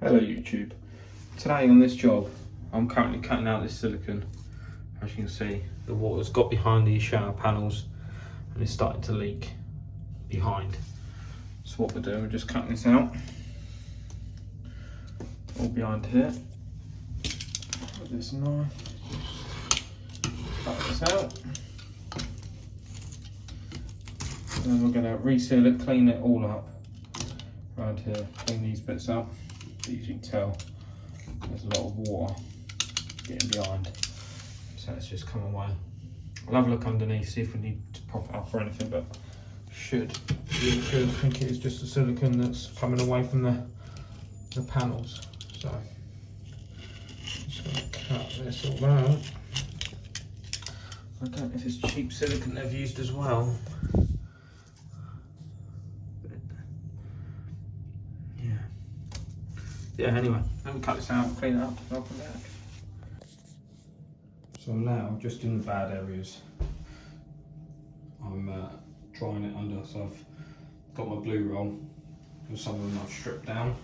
Hello YouTube. Today on this job I'm currently cutting out this silicone. As you can see, the water's got behind these shower panels and it's starting to leak behind. So what we're doing, we're just cutting this out, all behind here. With this knife, cut this out. And then we're going to reseal it, clean it all up around here, clean these bits up. As you can tell, there's a lot of water getting behind, so let's just come away. I'll have a look underneath, see if we need to prop it up or anything, but should be good. I think it is just the silicone that's coming away from the panels. So just going to cut this all out. I don't know if it's cheap silicone they've used as well. Yeah, anyway, let me cut this out, clean it up, and I'll come back. So now, just in the bad areas, I'm drying it under. So I've got my blue roll, and some of them I've stripped down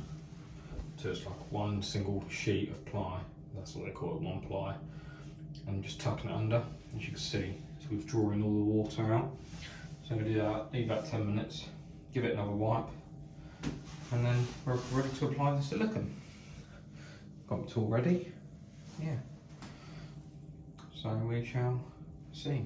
to it's like one single sheet of ply. That's what they call it, one ply. And I'm just tucking it under, as you can see. So we've drawn all the water out. So I'm going to do that, leave about 10 minutes, give it another wipe, and then we're ready to apply the silicone. Got it all ready, yeah. So we shall see.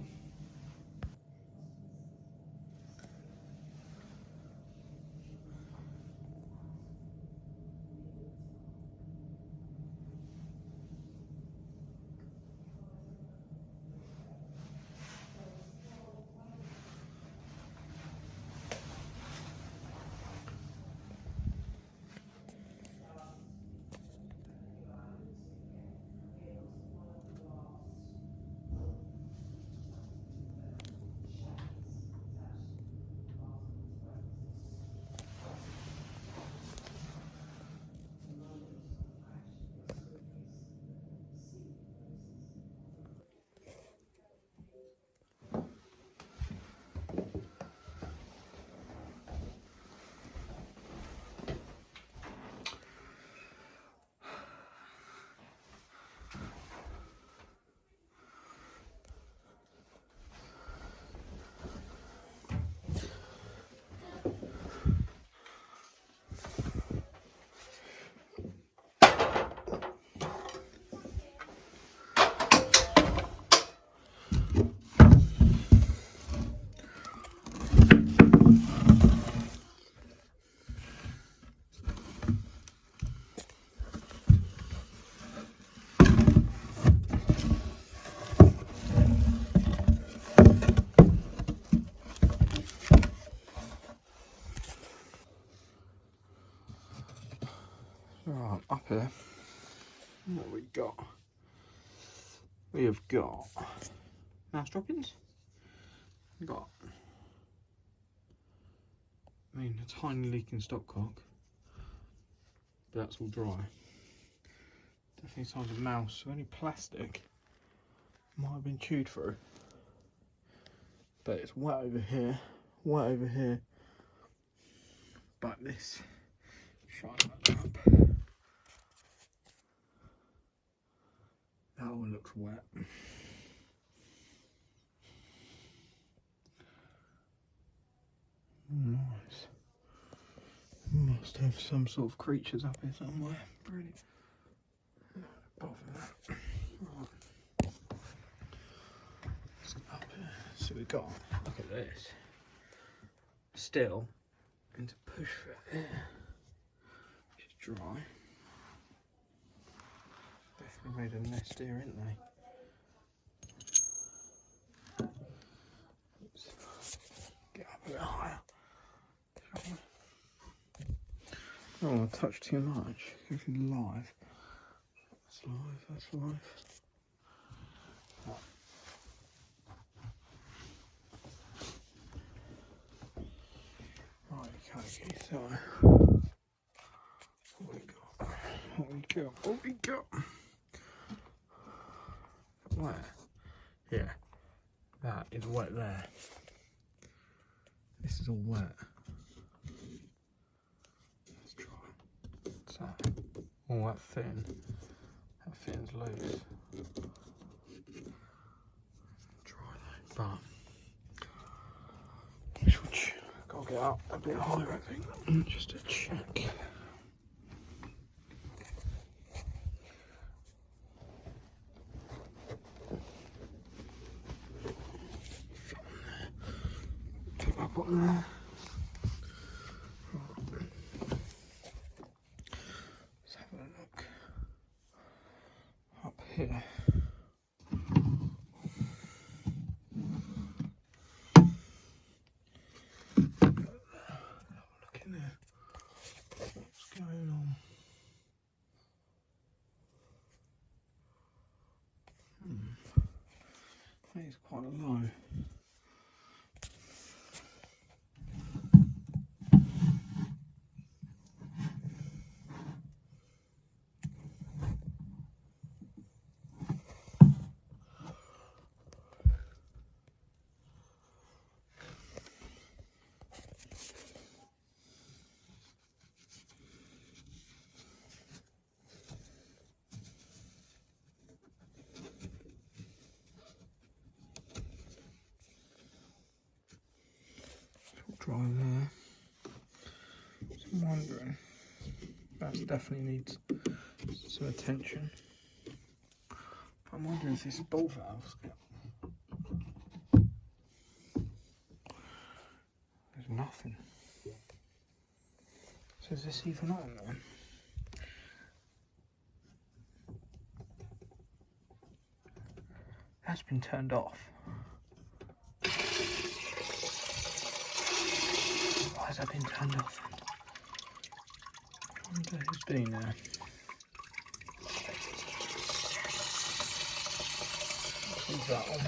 Right, up here, what we got? We have got mouse droppings. We've got, a tiny leak in stopcock, but that's all dry. Definitely signs of mouse, so any plastic might have been chewed through. But it's wet over here, but this, shine that up. That one looks wet. Nice. Must have some sort of creatures up here somewhere. Brilliant. Apart from that. Right. So up here. So we got, look at this. Still, and to push for air. Just dry. Definitely made a nest here, haven't they? Get up a bit higher. I don't want to touch too much. If it's live. That's live, that's live. Right, okay, so what we got? Wet. Yeah, that is wet there. This is all wet. Let's try. So Oh, that fin's loose. Dry though, but gotta get up a bit higher, I think, just to check. Pick up on there. Let's have a look up here. What's going on? I think it's quite low. Dry there. So I'm wondering, that definitely needs some attention. I'm wondering if this ball valve's got... There's nothing. So is this even on then? That's been turned off. Why has that been turned off? I wonder who's been there. What's that one?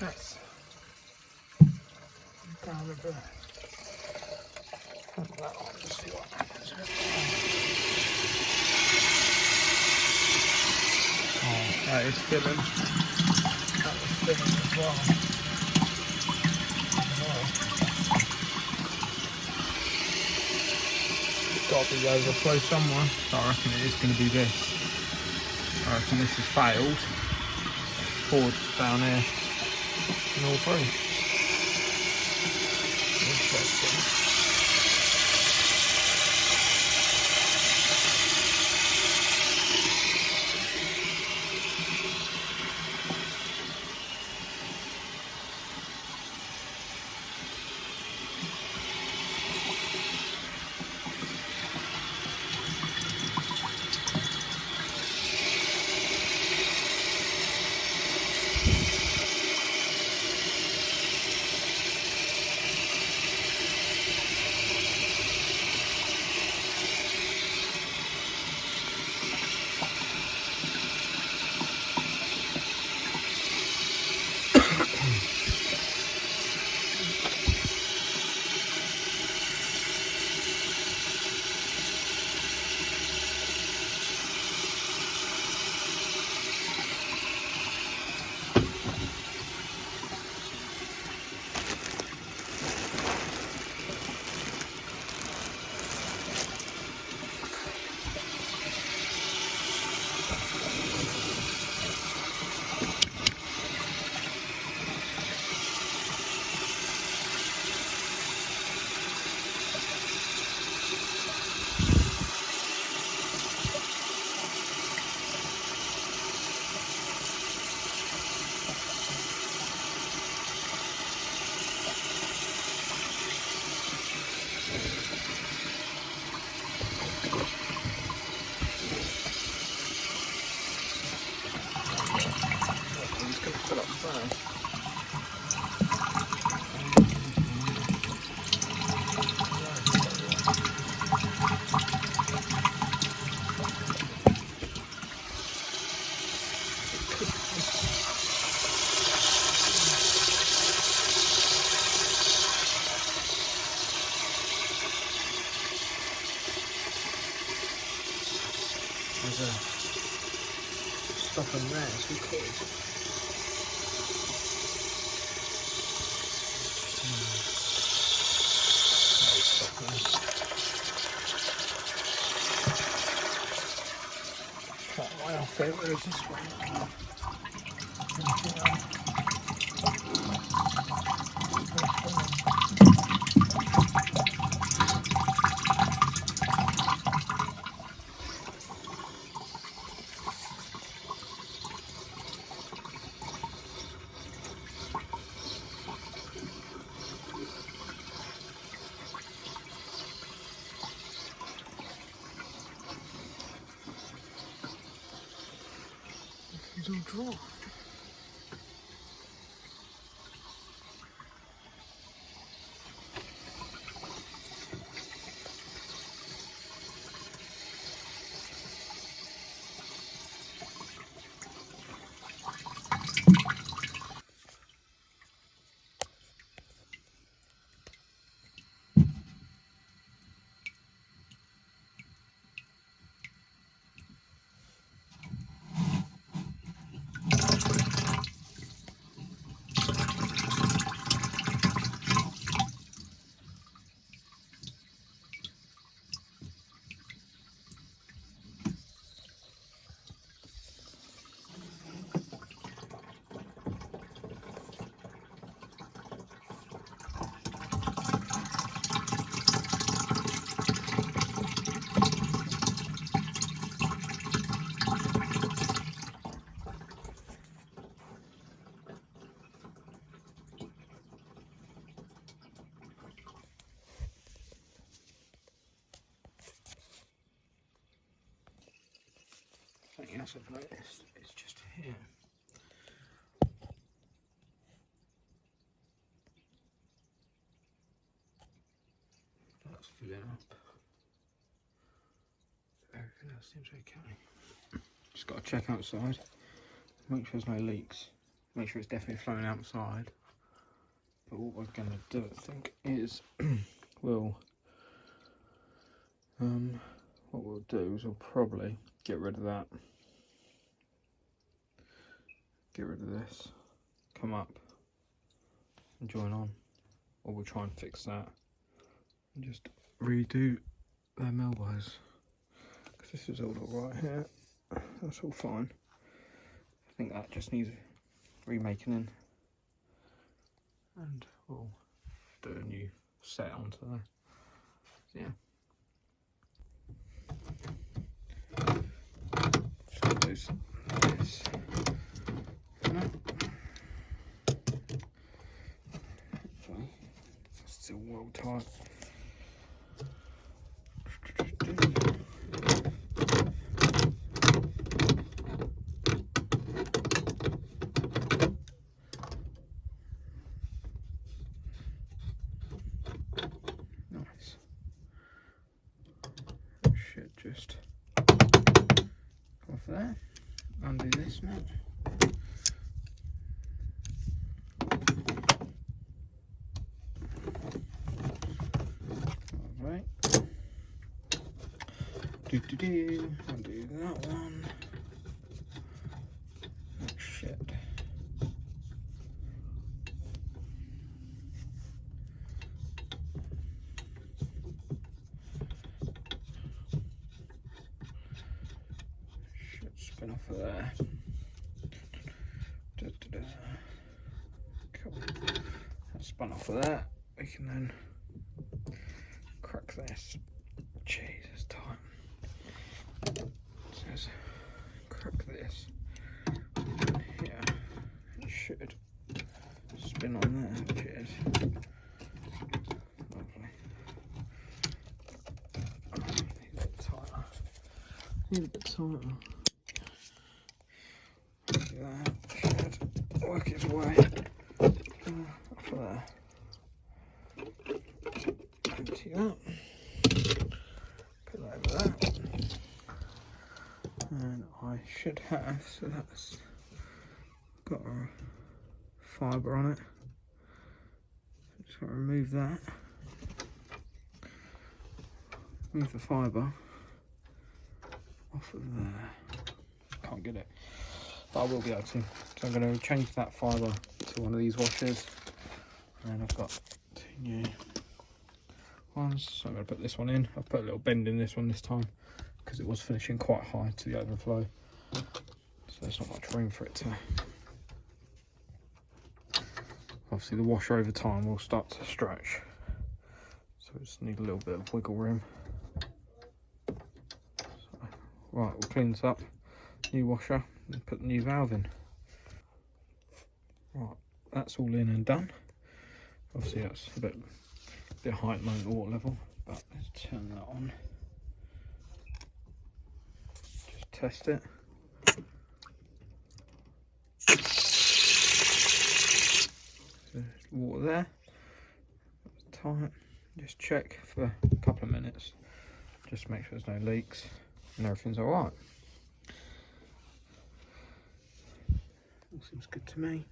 That's down a bit. Put that on to see what happens with it. Oh, that is filling. That was filling as well. Got to be overflow somewhere, so I reckon it is going to be this. I reckon this has failed. Poured down here and all through. Interesting. There's a stop in there as we could. my favourite is this one. He's all dry. Something else I've noticed is just here. That's filling up. Everything else seems okay. Just got to check outside, make sure there's no leaks, make sure it's definitely flowing outside. But what we're going to do, I think, is what we'll do is we'll probably get rid of that, get rid of this, come up and join on, or we'll try and fix that and just redo them elbows, because this is all right here, that's all fine. I think that just needs remaking in, and we'll do a new set onto there. So yeah. Lose this. No. Hopefully, it's still well tight. Nice. Should just off there, undo this now. Alright. Undo that one. Oh shit. Spin off of there. Cool. That's spun off of that. We can then crack this. Jeez, it's tight. It says crack this. Yeah, it should spin on there, which is lovely. Need a bit tighter. Need a bit tighter. That should work its way off of there. Empty that. Put that over there. And I should have, so that's got a fibre on it. Just got to remove that. Move the fibre off of there. Can't get it. But I will be able to. So I'm going to change that fibre to one of these washers, and then I've got two new ones. So I'm going to put this one in. I've put a little bend in this one this time because it was finishing quite high to the overflow. so there's not much room for it to. Obviously the washer over time will start to stretch, so we just need a little bit of wiggle room. So, right, we'll clean this up, new washer, and put the new valve in. Right, that's all in and done. Obviously that's a bit high at the moment, water level, but let's turn that on. Just test it. So water there. That's tight. Just check for a couple of minutes. Just make sure there's no leaks and everything's alright. All seems good to me.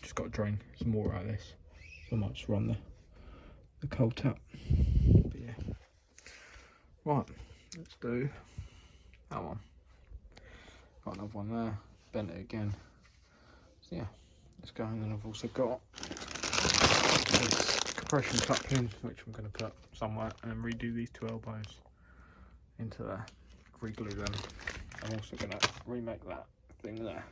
Just got to drain some water out of this, so I might just run the cold tap. But yeah, right, let's do that one. Got another one there, bent it again. So yeah, let's go. And then I've also got this compression coupling, which I'm going to put somewhere, and redo these two elbows into there, reglue them. I'm also going to remake that thing there.